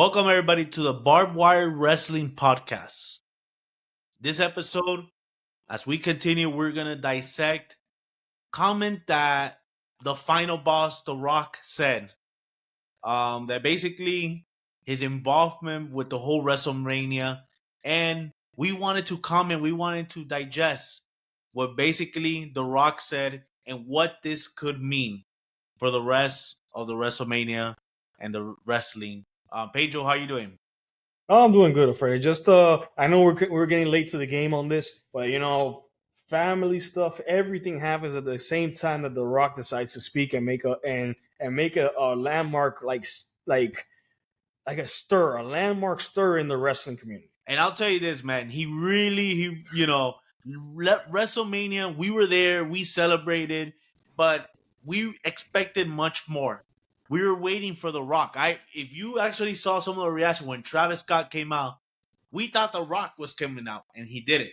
Welcome, everybody, to the Barbed Wire Wrestling Podcast. This episode, as we continue, we're going to dissect comment that the final boss, The Rock, said. That basically his involvement with the whole WrestleMania. And we wanted to comment, we wanted to digest what basically The Rock said and what this could mean for the rest of the WrestleMania and the wrestling. Pedro, how you doing? Oh, I'm doing good, afraid. Just I know we're getting late to the game on this, but family stuff. Everything happens at the same time that The Rock decides to speak and make a landmark like a landmark stir in the wrestling community. And I'll tell you this, man. WrestleMania, we were there, we celebrated, but we expected much more. We were waiting for The Rock. If you actually saw some of the reaction when Travis Scott came out, we thought The Rock was coming out, and he didn't.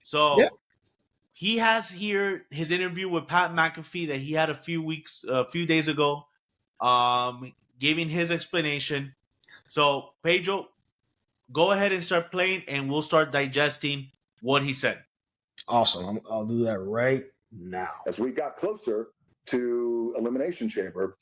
So Yeah. he has here his interview with Pat McAfee that he had a few days ago, giving his explanation. So Pedro, go ahead and start playing, and we'll start digesting what he said. Awesome. I'll do that right now. As we got closer to Elimination Chamber,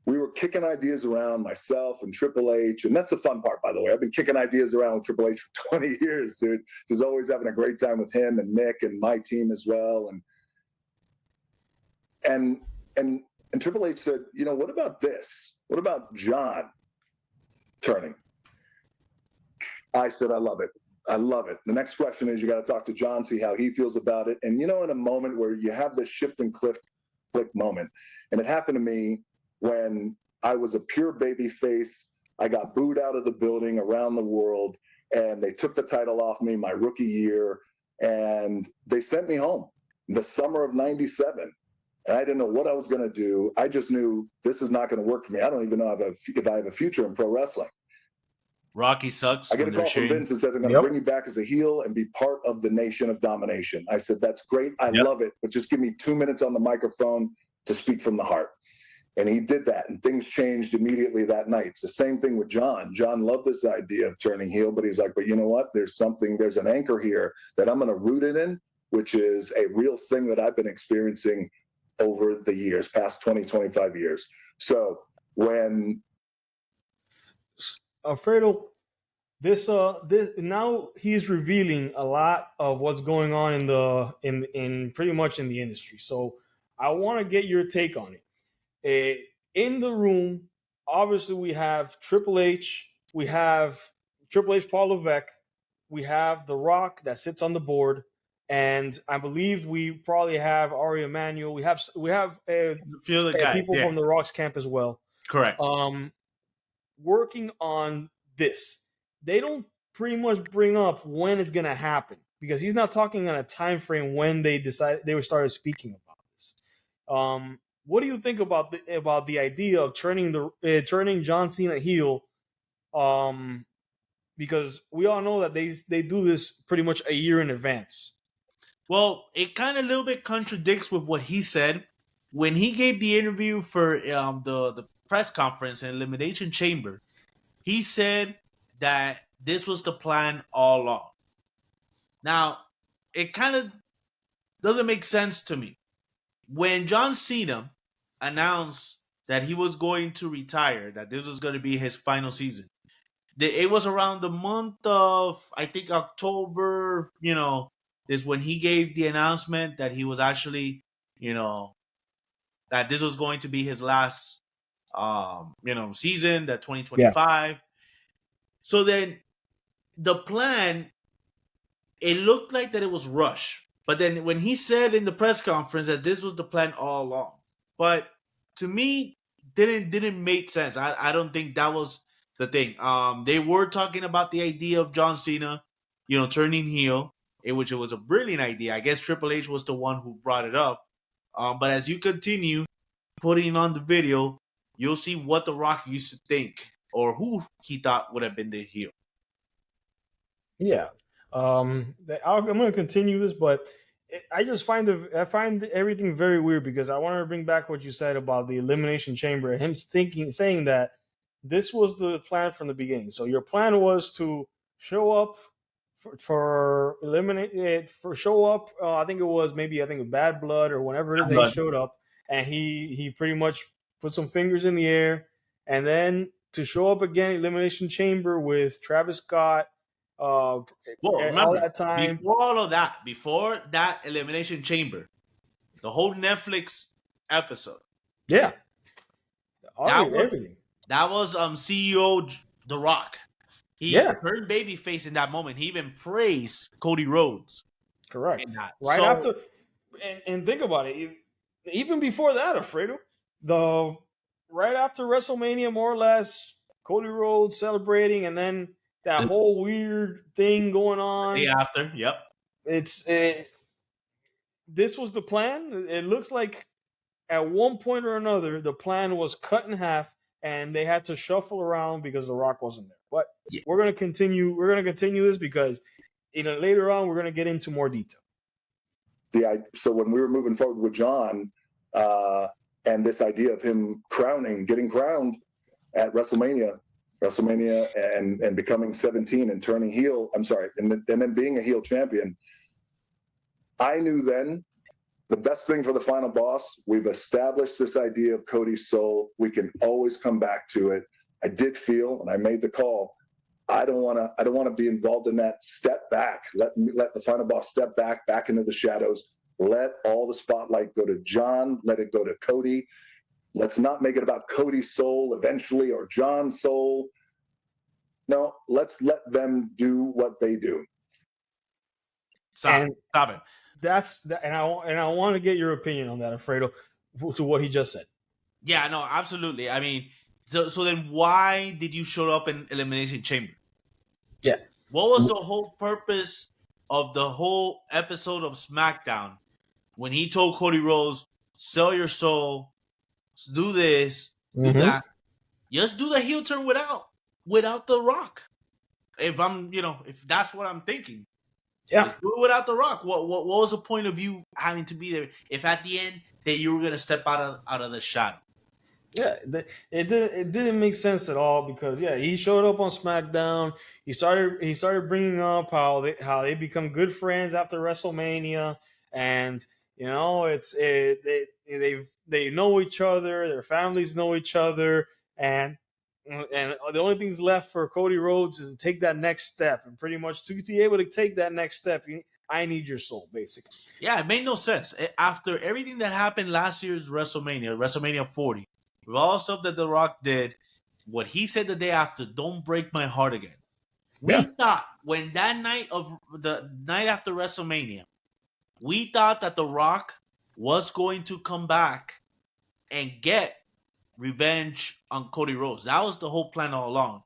we were kicking ideas around, myself and Triple H. And that's the fun part, by the way. I've been kicking ideas around with Triple H for 20 years, dude. Just always having a great time with him and Nick and my team as well. And Triple H said, what about this? What about John turning? I said, I love it. I love it. The next question is you got to talk to John, see how he feels about it. And, in a moment where you have this shift and click moment, and it happened to me when I was a pure baby face. I got booed out of the building around the world, and they took the title off me my rookie year, and they sent me home the summer of 97. And I didn't know what I was going to do. I just knew this is not going to work for me. I don't even know if I have a future in pro wrestling. Rocky sucks. I get a call from Vince and said they're going to bring you back as a heel and be part of the Nation of Domination. I said, that's great. I love it. But just give me 2 minutes on the microphone to speak from the heart. And he did that, and things changed immediately that night. It's the same thing with John. John loved this idea of turning heel, but he's like, but you know what? There's an anchor here that I'm going to root it in, which is a real thing that I've been experiencing over the years, past 20, 25 years. So when Alfredo, this now he's revealing a lot of what's going on in pretty much in the industry. So I want to get your take on it. In the room, obviously we have Triple H, Paul Levesque, we have The Rock that sits on the board, and I believe we probably have Ari Emanuel. We have people from The Rock's camp as well. Correct. Working on this. They don't pretty much bring up when it's going to happen because he's not talking on a time frame when they started speaking about this. What do you think about the idea of turning John Cena heel? Because we all know that they do this pretty much a year in advance. Well, it kind of a little bit contradicts with what he said when he gave the interview for the press conference in Elimination Chamber. He said that this was the plan all along. Now, it kind of doesn't make sense to me. When John Cena announced that he was going to retire, that this was going to be his final season, it was around the month of, I think, October, is when he gave the announcement that he was actually, that this was going to be his last, season, that 2025. Yeah. So then the plan, it looked like that it was rushed. But then when he said in the press conference that this was the plan all along, but to me, didn't make sense. I don't think that was the thing. They were talking about the idea of John Cena, turning heel, which it was a brilliant idea. I guess Triple H was the one who brought it up. But as you continue putting on the video, you'll see what The Rock used to think or who he thought would have been the heel. Yeah. I'm going to continue this, but I find everything very weird because I want to bring back what you said about the Elimination Chamber. Him saying that this was the plan from the beginning. So your plan was to show up for eliminate it for show up. I think it was Bad Blood or whenever it is that he Blood. showed up, and he pretty much put some fingers in the air, and then to show up again Elimination Chamber with Travis Scott. Well, All remember, that time, before all of that, before that Elimination Chamber, the whole Netflix episode, yeah, that was everything, CEO The Rock. He yeah, turned babyface in that moment. He even praised Cody Rhodes in correct. that. Right So after, and think about it, even before that, Alfredo, the right after WrestleMania, more or less, Cody Rhodes celebrating, and then that the whole weird thing going day on. after, yep. It's this was the plan. It looks like at one point or another, the plan was cut in half, and they had to shuffle around because The Rock wasn't there. But Yeah. we're gonna continue. We're gonna continue this because later on we're gonna get into more detail. So when we were moving forward with John, and this idea of him getting crowned at WrestleMania, and becoming 17 and turning heel. I'm sorry, and then being a heel champion. I knew then the best thing for the final boss. We've established this idea of Cody's soul. We can always come back to it. I did feel, and I made the call. I don't want to be involved in that. Step back. Let the final boss step back into the shadows. Let all the spotlight go to John. Let it go to Cody. Let's not make it about Cody's soul eventually or John's soul. No, let's let them do what they do. Stop it. And I want to get your opinion on that, Alfredo, to what he just said. Yeah, no, absolutely. I mean, so then why did you show up in Elimination Chamber? Yeah. What was the whole purpose of the whole episode of SmackDown when he told Cody Rhodes, sell your soul, do this, do that? Just do the heel turn without The Rock. If that's what I'm thinking. Yeah. Just do it without The Rock. What was the point of you having to be there if at the end that you were gonna step out of the shadow? Yeah, it didn't make sense at all because he showed up on SmackDown. He started bringing up how they become good friends after WrestleMania, and they know each other, their families know each other, and the only things left for Cody Rhodes is to take that next step, and pretty much to be able to take that next step, I need your soul, basically. Yeah, it made no sense after everything that happened last year's WrestleMania 40. With all the stuff that The Rock did, what he said the day after, don't break my heart again. We thought when that night of the night after WrestleMania, we thought that The Rock was going to come back and get revenge on Cody Rhodes. That was the whole plan all along.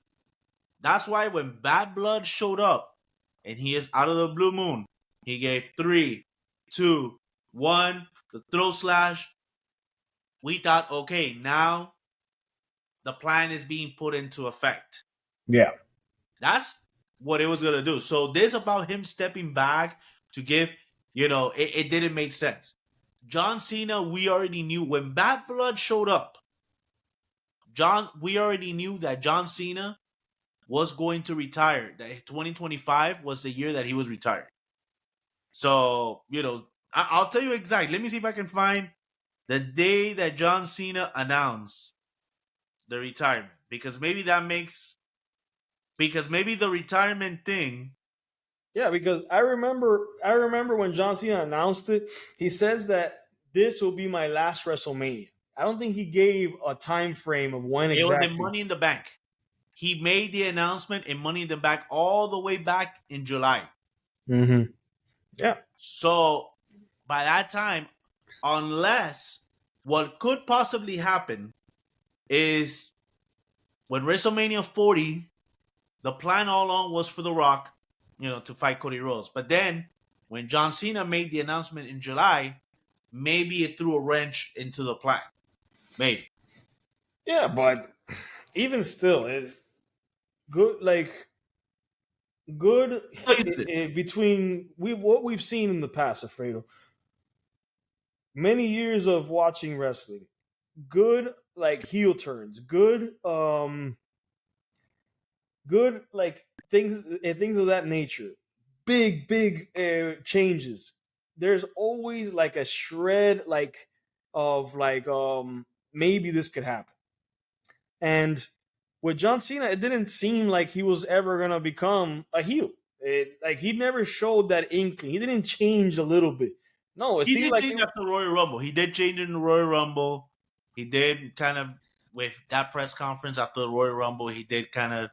That's why when Bad Blood showed up and he is out of the blue moon, he gave 3, 2, 1, the throat slash. We thought, okay, now the plan is being put into effect. Yeah. That's what it was going to do. So this about him stepping back to give, it didn't make sense. John Cena, we already knew when Bad Blood showed up, we already knew that John Cena was going to retire. That 2025 was the year that he was retired. So, I'll tell you exactly. Let me see if I can find the day that John Cena announced the retirement. Because maybe the retirement thing. Yeah, because I remember when John Cena announced it, he says that this will be my last WrestleMania. I don't think he gave a time frame of when It was exactly. in Money in the Bank. He made the announcement in Money in the Bank all the way back in July. Mm-hmm. Yeah. So by that time, unless what could possibly happen is when WrestleMania 40, the plan all along was for The Rock, to fight Cody Rhodes. But then when John Cena made the announcement in July, maybe it threw a wrench into the plan. Maybe. Yeah, but even still, it's good. Good between what we've seen in the past, Alfredo. Many years of watching wrestling, good heel turns, good good like things of that nature, big changes, there's always like a shred like of like maybe this could happen. And with John Cena, it didn't seem like he was ever gonna become a heel. Like he never showed that inkling. He didn't change a little bit. No, it He seemed did like change after the Royal Rumble. He did change in the Royal Rumble. He did kind of with that press conference after the Royal Rumble. He did kind of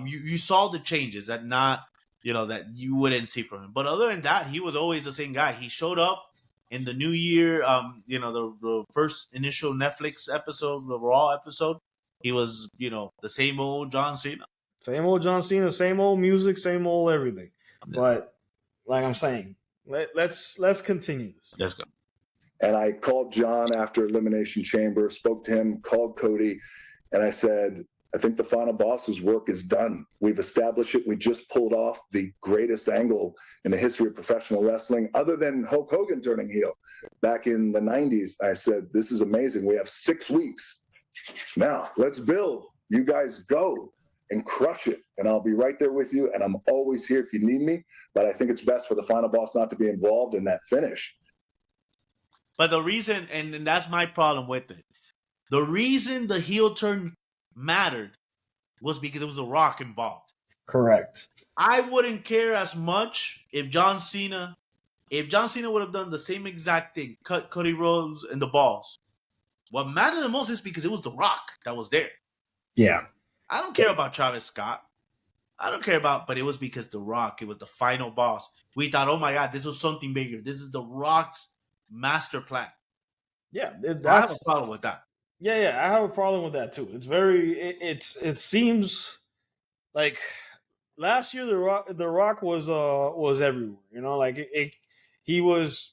you saw the changes that not that you wouldn't see from him. But other than that, he was always the same guy. He showed up in the New Year. The first initial Netflix episode, the Raw episode. He was the same old John Cena. same old John Cena, same old music, same old everything. Yeah. But like I'm saying, let's continue this. Let's go. And I called John after Elimination Chamber, spoke to him, called Cody, and I said, I think the final boss's work is done. We've established it. We just pulled off the greatest angle in the history of professional wrestling, other than Hulk Hogan turning heel back in the 90s. I said, this is amazing. We have 6 weeks. Now, let's build. You guys go and crush it. And I'll be right there with you. And I'm always here if you need me. But I think it's best for the final boss not to be involved in that finish. But the reason, and that's my problem with it, the reason the heel turn mattered was because there was a Rock involved. Correct. I wouldn't care as much if John Cena would have done the same exact thing, cut Cody Rhodes in the balls. What mattered the most is because it was the Rock that was there. Yeah. I don't care about Travis Scott. I don't care about, but it was because the Rock, it was the final boss. We thought, oh my God, this was something bigger. This is the Rock's master plan. Yeah, I have a problem with that. Yeah, I have a problem with that too. It's very it seems like last year the Rock was everywhere. Like he was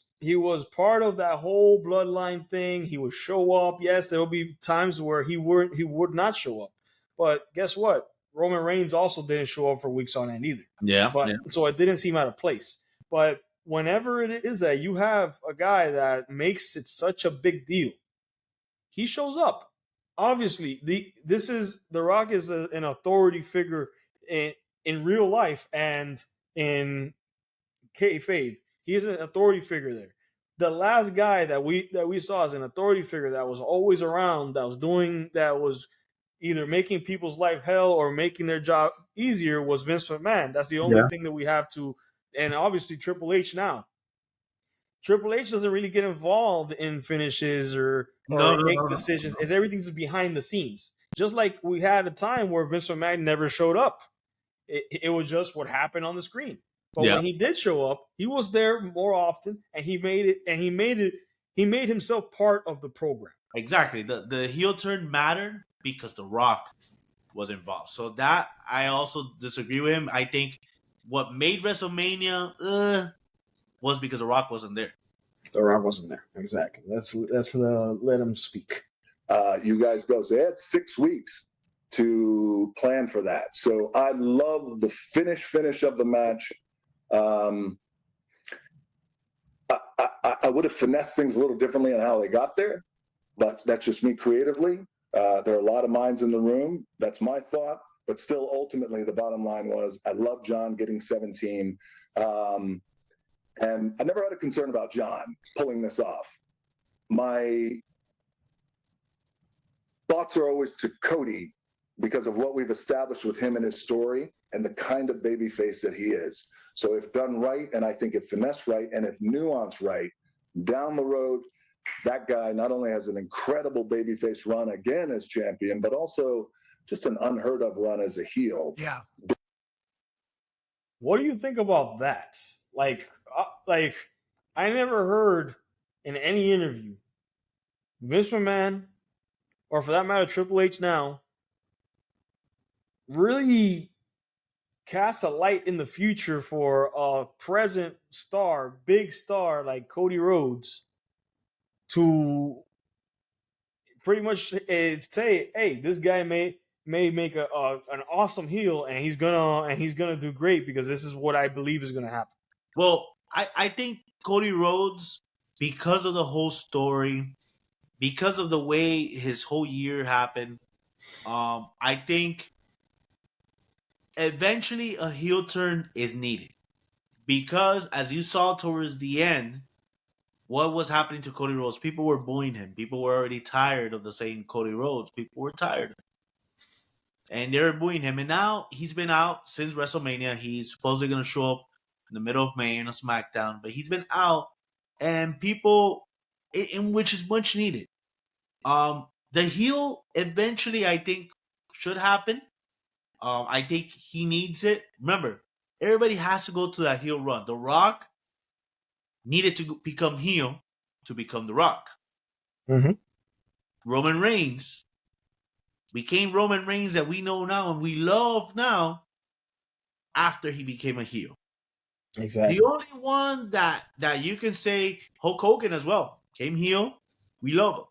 part of that whole bloodline thing. He would show up. Yes, there will be times where he would not show up. But guess what? Roman Reigns also didn't show up for weeks on end either. Yeah. But so it didn't seem out of place. But whenever it is that you have a guy that makes it such a big deal, he shows up. Obviously, the Rock is an authority figure in real life and in kayfabe. He is an authority figure there. The last guy that we saw as an authority figure that was always around, that was either making people's life hell or making their job easier was Vince McMahon. That's the only thing that we have to, and obviously Triple H now. Triple H doesn't really get involved in finishes or makes decisions. It's everything's behind the scenes. Just like we had a time where Vince McMahon never showed up. It was just what happened on the screen. But when he did show up, he was there more often, and he made himself part of the program. Exactly. The heel turn mattered because the Rock was involved. So that I also disagree with him. I think what made WrestleMania was because the Rock wasn't there. The Rock wasn't there. Exactly. Let's let him speak. You guys go. So they had 6 weeks to plan for that. So I love the finish of the match. I would have finessed things a little differently on how they got there, but that's just me creatively. There are a lot of minds in the room. That's my thought. But still, ultimately, the bottom line was I love John getting 17. And I never had a concern about John pulling this off. My thoughts are always to Cody because of what we've established with him and his story and the kind of babyface that he is. So if done right, and I think if finessed right, and if nuanced right, down the road, that guy not only has an incredible babyface run again as champion, but also just an unheard of run as a heel. Yeah. What do you think about that? Like I never heard in any interview Vince McMahon, or for that matter Triple H now, really cast a light in the future for a present star, big star like Cody Rhodes to pretty much say, hey, this guy may make an awesome heel, and he's gonna do great because this is what I believe is gonna happen. Well, I think Cody Rhodes, because of the whole story, because of the way his whole year happened, I think eventually a heel turn is needed because, as you saw towards the end, what was happening to Cody Rhodes? People were booing him. People were already tired of the saying Cody Rhodes. People were tired, and they were booing him. And now he's been out since WrestleMania. He's supposedly going to show up in the middle of May in a SmackDown, but he's been out, and people, in which is much needed. The heel eventually, I think, should happen. I think he needs it. Remember, everybody has to go to that heel run. The Rock needed to become heel to become The Rock. Mm-hmm. Roman Reigns became Roman Reigns that we know now and we love now after he became a heel. Exactly. The only one that you can say, Hulk Hogan as well, came heel. We love him.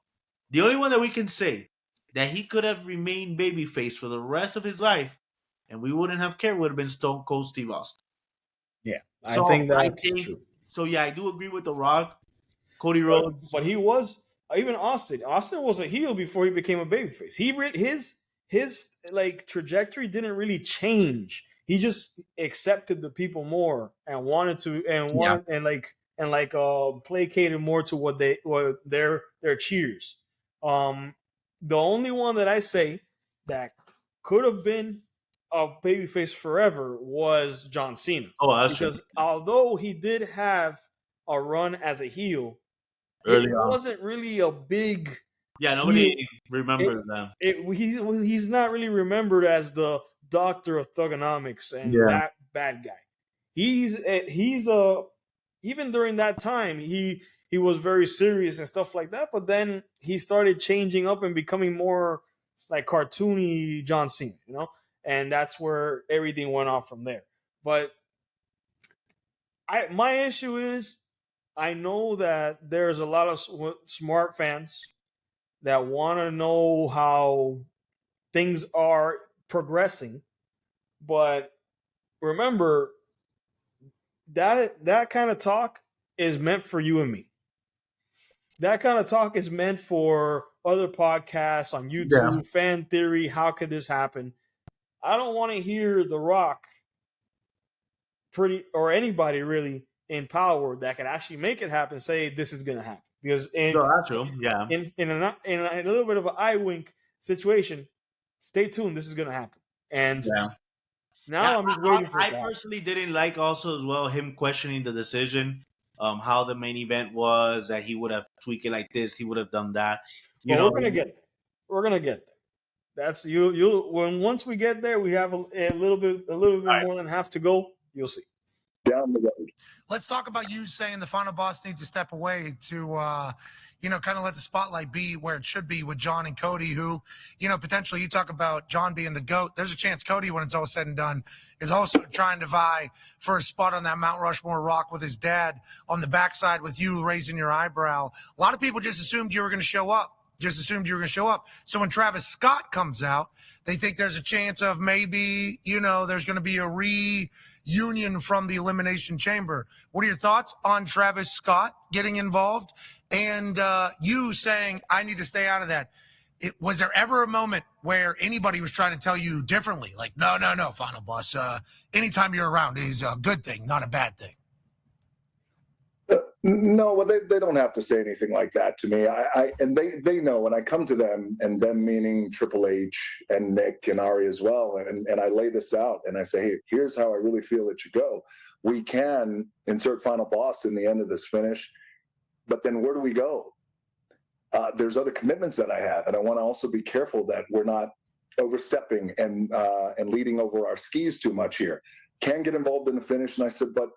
The only one that we can say that he could have remained babyface for the rest of his life and we wouldn't have cared would have been Stone Cold Steve Austin. Yeah, I So think I that's think true. so. Yeah, I do agree with The Rock, Cody But Rhodes. but he was even Austin. Austin was a heel before he became a babyface. His like trajectory didn't really change. He just accepted the people more and wanted to and Yeah. wanted and like placated more to what their cheers. Um, the only one that I say that could have been a babyface forever was John Cena, Oh, that's true. because although he did have a run as a heel, Early it on, wasn't really a big yeah, heel. nobody remembers them. He's not really remembered as the doctor of thugonomics and Yeah. that bad guy. He's even during that time he was very serious and stuff like that. But then he started changing up and becoming more like cartoony John Cena, and that's where everything went off from there. But my issue is I know that there's a lot of smart fans that want to know how things are progressing, but remember that kind of talk is meant for you and me. That kind of talk is meant for other podcasts on Yeah. YouTube, fan theory. How could this happen? I don't want to hear The Rock or anybody really in power that can actually make it happen say this is going to happen, because No, that's true. Yeah. in a little bit of an eye wink situation, stay tuned, this is going to happen. And Yeah. Yeah. now I'm just waiting for it I to happen. personally didn't like also as well him questioning the decision, how the main event was, that he would have tweaked it like this, he would have done that. You But know, we're gonna get there. We're gonna get there. That's you. When once we get there, we have a little bit more than half to go. You'll see. Down the road. Let's talk about you saying the final boss needs to step away to, kind of let the spotlight be where it should be with John and Cody, who, potentially you talk about John being the GOAT. There's a chance Cody, when it's all said and done, is also trying to vie for a spot on that Mount Rushmore rock with his dad on the backside with you raising your eyebrow. A lot of people just assumed you were going to show up. So when Travis Scott comes out, they think there's a chance of maybe, there's going to be a reunion from the Elimination Chamber. What are your thoughts on Travis Scott getting involved and you saying, I need to stay out of that? Was there ever a moment where anybody was trying to tell you differently? Like, no, Final Boss, anytime you're around is a good thing, not a bad thing. No, well, they don't have to say anything like that to me. And they know when I come to them, and them meaning Triple H and Nick and Ari as well, and I lay this out and I say, hey, here's how I really feel it should go. We can insert Final Boss in the end of this finish, but then where do we go? There's other commitments that I have, and I want to also be careful that we're not overstepping and leading over our skis too much here. Can get involved in the finish, and I said, but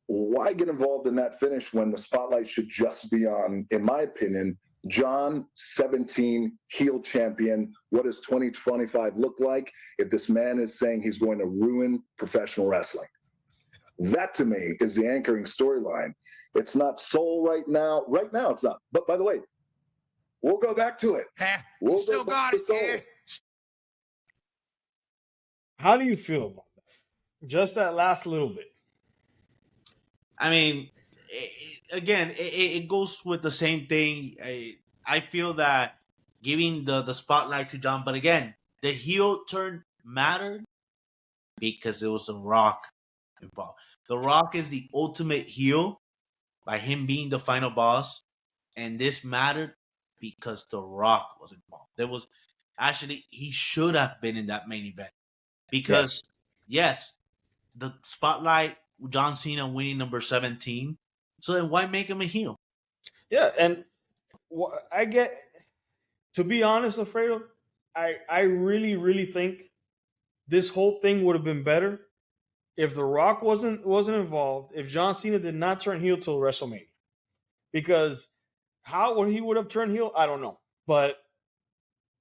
why get involved in that finish when the spotlight should just be on, in my opinion, John, 17, heel champion? What does 2025 look like if this man is saying he's going to ruin professional wrestling? That, to me, is the anchoring storyline. It's not soul right now. Right now, it's not. But by the way, we'll go back to it. We'll still got it. Yeah. How do you feel about that? Just that last little bit. I mean, it goes with the same thing. I feel that giving the spotlight to John, but again, the heel turn mattered because it was The Rock involved. The Rock is the ultimate heel by him being the final boss, and this mattered because The Rock was involved. There was actually he should have been in that main event because Yes. yes, the spotlight John Cena winning number 17. So then why make him a heel? Yeah, and I get, to be honest, Alfredo, I really think this whole thing would have been better if The Rock wasn't involved, if John Cena did not turn heel till WrestleMania. Because how would he would have turned heel, I don't know. But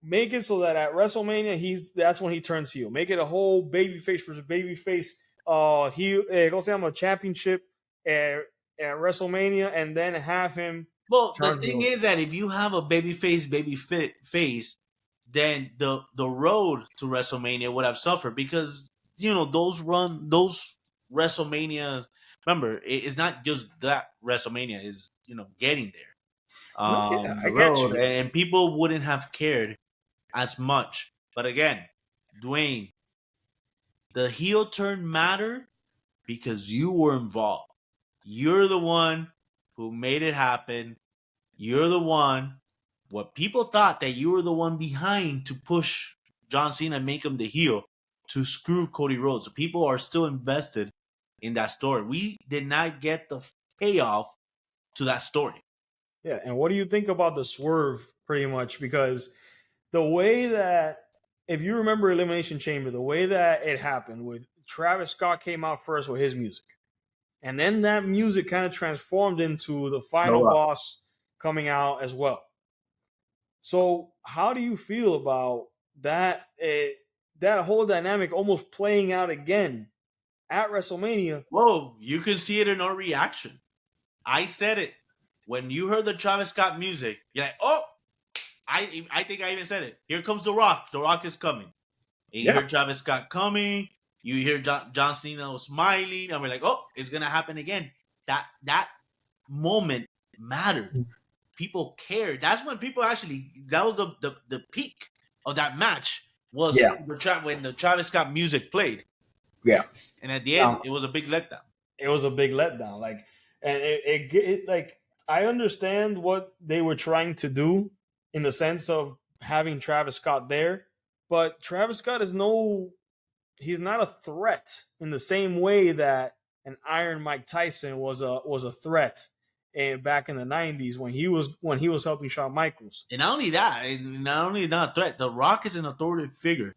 make it so that at WrestleMania that's when he turns heel. Make it a whole babyface versus babyface heel ¿cómo se llama? Championship at WrestleMania, and then have him Well, the turn thing heel. is that if you have a face, then the road to WrestleMania would have suffered because those WrestleMania. Remember, it's not just that WrestleMania is getting there. No, yeah, I The get road, you. and people wouldn't have cared as much. But again, Dwayne, the heel turn mattered because you were involved. You're the one who made it happen. You're the one. What people thought that you were the one behind to push John Cena and make him the heel to screw Cody Rhodes. People are still invested in that story. We did not get the payoff to that story. Yeah, and what do you think about the swerve, pretty much? Because the way that, if you remember Elimination Chamber, the way that it happened with Travis Scott came out first with his music. And then that music kind of transformed into the final boss coming out as well. So how do you feel about that? That whole dynamic almost playing out again at WrestleMania. Whoa, you can see it in our reaction. I said it. When you heard the Travis Scott music, you're like, oh, I think I even said it. Here comes The Rock. The Rock is coming. And you hear Travis Scott coming. You hear John Cena smiling. And we're like, oh, it's going to happen again. That moment mattered. People cared. That's when people actually, that was the peak of that match was when the Travis Scott music played. Yeah. And at the end, it was a big letdown. It was a big letdown. Like, and it like, I understand what they were trying to do in the sense of having Travis Scott there, but Travis Scott he's not a threat in the same way that an Iron Mike Tyson was a threat back in the 90s when he was helping Shawn Michaels. And not only that, not only not a threat, The Rock is an authoritative figure.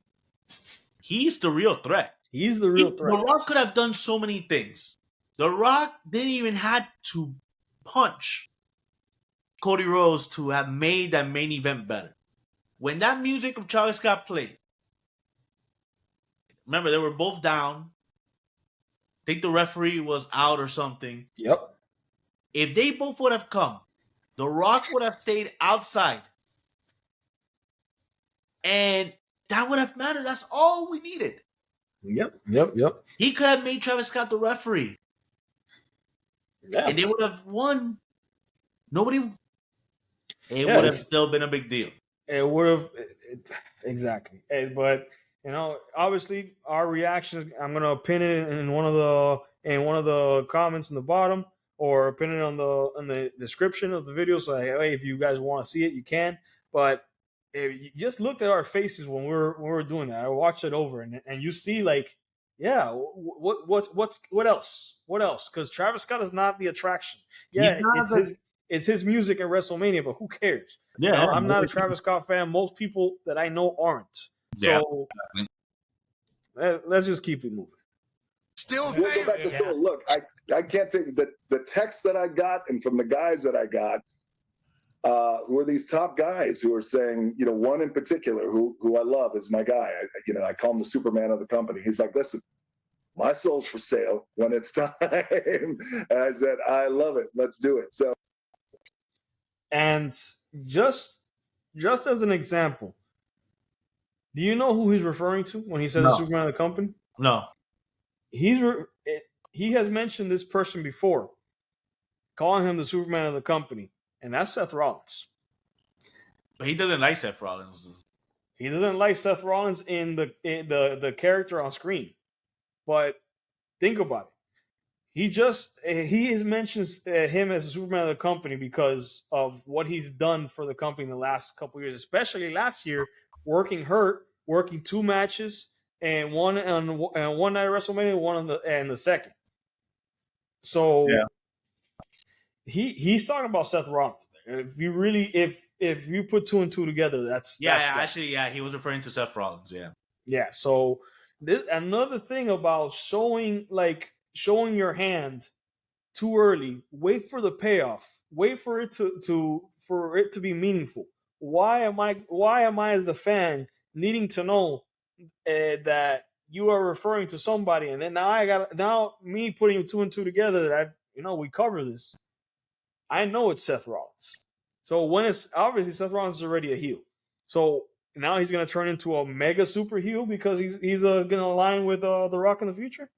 He's the real threat. He's the real threat. The Rock could have done so many things. The Rock didn't even have to punch Cody Rhodes to have made that main event better. When that music of Travis Scott played, remember they were both down. I think the referee was out or something. Yep. If they both would have come, The Rock would have stayed outside. And that would have mattered. That's all we needed. Yep. He could have made Travis Scott the referee. Yeah. And they would have won. It would have still been a big deal. It would have, exactly. But obviously our reactions, I'm gonna pin it in one of the comments in the bottom, or pin it on the description of the video. So hey, if you guys want to see it, you can. But if you just looked at our faces when we were doing that, I watched it over, and you see like, yeah, what else? What else? Because Travis Scott is not the attraction. Yeah, it's his music at WrestleMania, but who cares? Yeah, I'm not a Travis Scott fan. Most people that I know aren't. So let's just keep it moving. We'll go back to Phil. Look, I can't take the text that I got, and from the guys that I got, who are these top guys who are saying, one in particular who I love is my guy. I call him the Superman of the company. He's like, listen, my soul's for sale when it's time. And I said, I love it. Let's do it. So, and just as an example, do you know who he's referring to when he says the Superman of the company? No. He has mentioned this person before, calling him the Superman of the company, and that's Seth Rollins. But he doesn't like Seth Rollins. He doesn't like Seth Rollins in the character on screen. But think about it. He has mentioned him as a Superman of the company because of what he's done for the company in the last couple of years, especially last year, working hurt, working 2 matches and one on one night of WrestleMania, one on the second. So he's talking about Seth Rollins. If you really if you put 2 and 2 together, that's actually, he was referring to Seth Rollins. yeah. So this another thing about showing your hand too early. Wait for the payoff. Wait for it to be meaningful. Why am I as the fan needing to know that you are referring to somebody, and then now me putting 2 and 2 together that we cover this. I know it's Seth Rollins. So when it's obviously Seth Rollins is already a heel. So now he's going to turn into a mega super heel because he's going to align with The Rock in the future.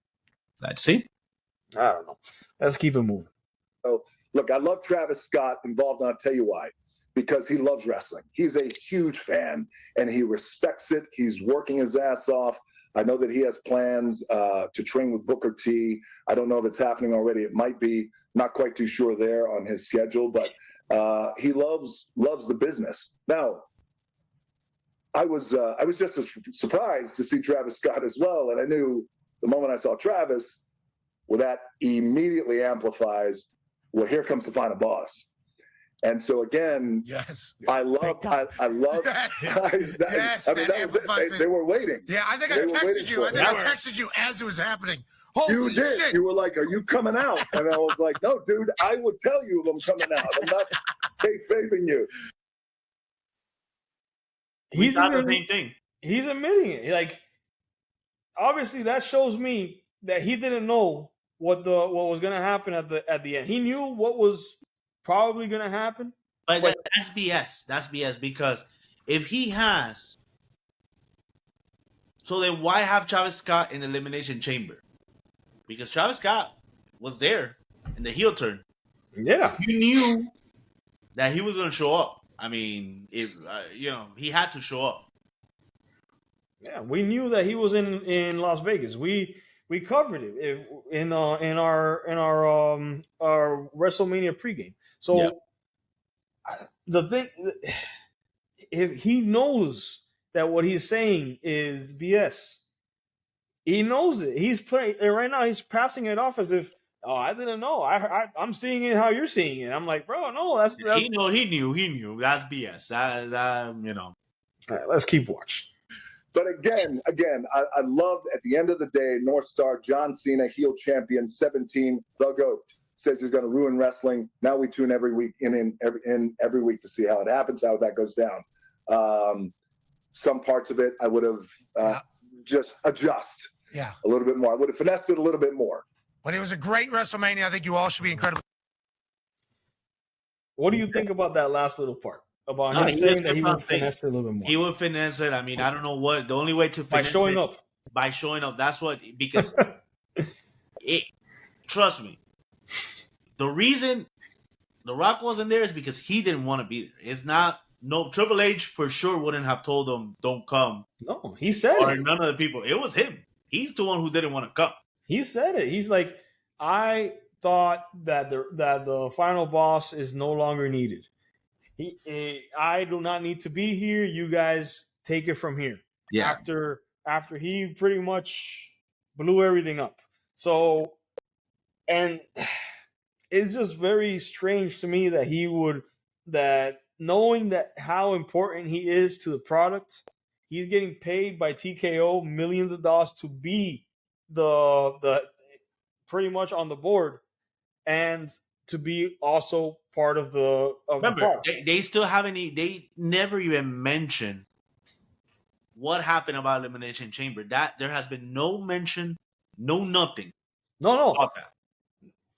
Let's see. I don't know. Let's keep it moving. So, look, I love Travis Scott involved, and I'll tell you why. Because he loves wrestling. He's a huge fan, and he respects it. He's working his ass off. I know that he has plans to train with Booker T. I don't know if it's happening already. It might be. Not quite too sure there on his schedule, but he loves the business. Now, I was just as surprised to see Travis Scott as well, and I knew the moment I saw Travis, well, that immediately amplifies. Well, here comes the final boss. And so again, yes, I love. yes, I mean, that was it. They were waiting. Yeah, I think I texted you. I texted you as it was happening. Holy you did. Shit. You were like, "Are you coming out?" And I was like, "No, dude. I would tell you if I'm coming out. I'm not kayfabing you." He's not the same thing. He's admitting it. Like, obviously, that shows me that he didn't know what was going to happen at the end. He knew what was probably going to happen. But that's BS. That's BS because if he has, so then why have Travis Scott in the Elimination Chamber? Because Travis Scott was there in the heel turn. Yeah, you knew that he was going to show up. I mean, if he had to show up. Yeah, we knew that he was in Las Vegas. We covered it in our WrestleMania pregame. So the thing, if he knows that what he's saying is BS, he knows it. He's playing right now. He's passing it off as if, oh, I didn't know. I'm seeing it how you're seeing it. I'm like, bro, no, that's he knew. That's BS. That. All right, let's keep watching. But again, I love at the end of the day, North Star, John Cena, heel champion, 17, the GOAT, says he's going to ruin wrestling. Now we tune every week in every week to see how it happens, how that goes down. Some parts of it I would have just adjust a little bit more. I would have finessed it a little bit more. But it was a great WrestleMania. I think you all should be incredible. What do you think about that last little part? About him saying that he would finesse it a little bit more. He would finesse it. I mean, I don't know what the only way to finesse by showing up. By showing up. That's what because trust me. The reason The Rock wasn't there is because he didn't want to be there. It's not Triple H for sure wouldn't have told him don't come. No, he said or it. None of the people. It was him. He's the one who didn't want to come. He said it. He's like, I thought that the final boss is no longer needed. I do not need to be here. You guys take it from here. Yeah. After he pretty much blew everything up. So, and it's just very strange to me that knowing that how important he is to the product, he's getting paid by TKO millions of dollars to be the pretty much on the board and to be also part of the Remember, they still haven't. They never even mentioned what happened about Elimination Chamber. That there has been no mention, no nothing. No.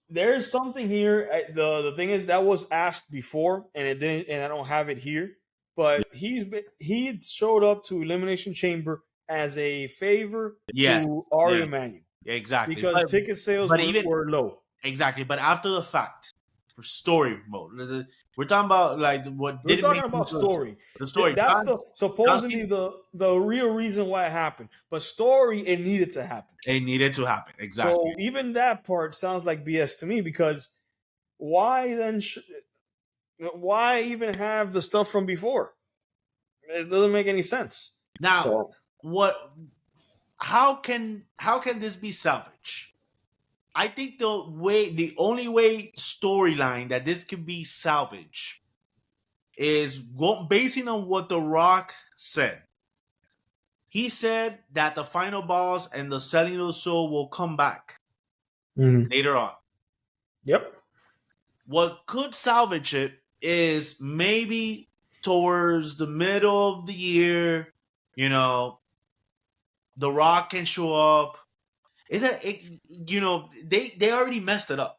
There's something here. The thing is that was asked before, and it didn't, and I don't have it here. But he showed up to Elimination Chamber as a favor to Ari Emanuel. Yeah, exactly. Because ticket sales were low. Exactly. But after the fact, story mode. We're talking about like what We're didn't make talking about you good. story. The story. That's John, the supposedly Cena, the real reason why it happened. But story, it needed to happen. it needed to happen. Exactly. So even that part sounds like BS to me because why then? Why even have the stuff from before? It doesn't make any sense. Now, So what? How can this be salvaged? I think the only way storyline that this can be salvaged is basing on what The Rock said. He said that the final boss and the selling of the soul will come back later on. Yep. What could salvage it is maybe towards the middle of the year, you know, The Rock can show up. Is that they already messed it up.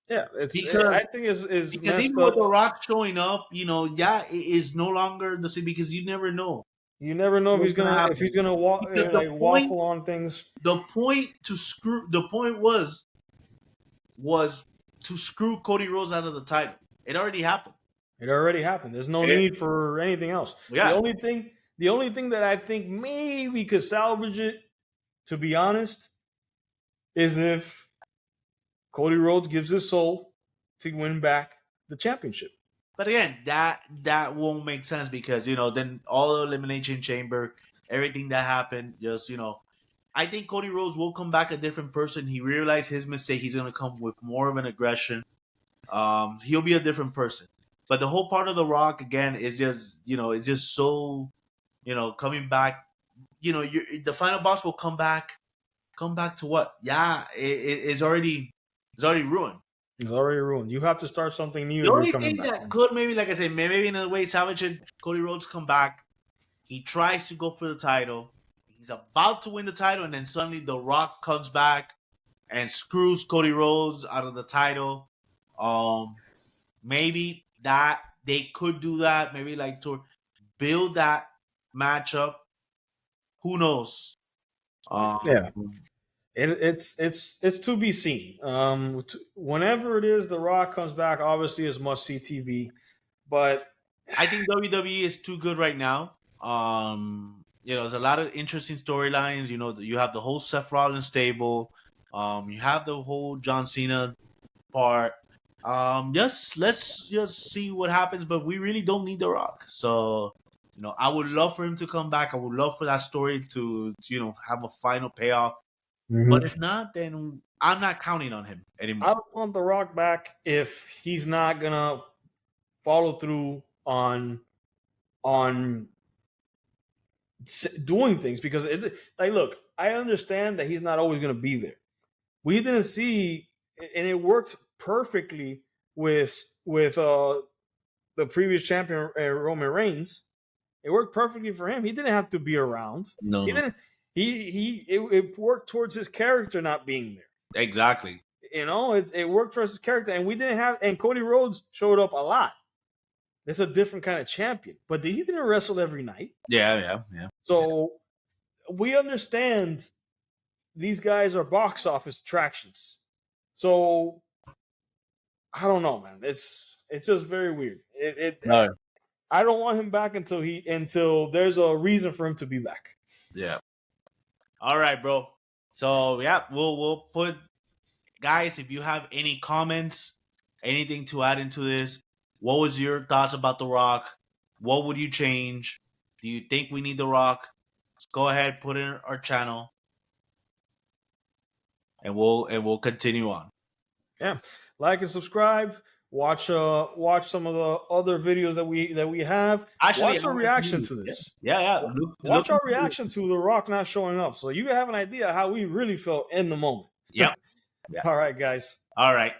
Yeah, it's. Because I think is even messed with up. The Rock showing up, it is no longer the same because you never know You never know if what's he's gonna gonna happen. Because like waffle on things. the point was to screw Cody Rhodes out of the title. It already happened. It already happened. There's no need for anything else. Yeah. The only thing that I think maybe could salvage it, to be honest, is if Cody Rhodes gives his soul to win back the championship. But again, that won't make sense because then all the Elimination Chamber, everything that happened, just I think Cody Rhodes will come back a different person. He realized his mistake. He's gonna come with more of an aggression. He'll be a different person. But the whole part of The Rock again is just it's just so coming back. The final boss will come back. Come back to what? Yeah, it's already ruined. It's already ruined. You have to start something new. The If only you're coming thing back. that could maybe, like I said, maybe in a way salvage it, Cody Rhodes come back. He tries to go for the title. He's about to win the title, and then suddenly The Rock comes back and screws Cody Rhodes out of the title. Maybe that they could do that. Maybe like to build that matchup. Who knows? Yeah. It's to be seen. Whenever it is, The Rock comes back. Obviously, it's must see TV. But I think WWE is too good right now. There's a lot of interesting storylines. You have the whole Seth Rollins stable. You have the whole John Cena part. Let's just see what happens. But we really don't need The Rock. So, I would love for him to come back. I would love for that story to have a final payoff. But if not, then I'm not counting on him anymore. I don't want The Rock back if he's not gonna follow through on doing things because look, I understand that he's not always gonna be there. We didn't see, and it worked perfectly with the previous champion Roman Reigns. It worked perfectly for him. He didn't have to be around. No, He didn't. It worked towards his character not being there. exactly. It worked towards his character, and we didn't have. And Cody Rhodes showed up a lot. It's a different kind of champion, but he didn't wrestle every night. Yeah. So we understand these guys are box office attractions. So I don't know, man. It's just very weird. No. I don't want him back until there's a reason for him to be back. Yeah. All right, bro. So yeah, we'll put, guys, if you have any comments, anything to add into this, what was your thoughts about The Rock? What would you change? Do you think we need The Rock? Let's go ahead, put it in our channel, and we'll continue on. Yeah, like and subscribe. Watch some of the other videos that we have. Actually, watch our reaction to this. Yeah. Watch our reaction to The Rock not showing up, so you have an idea how we really felt in the moment. Yep. All right, guys. All right.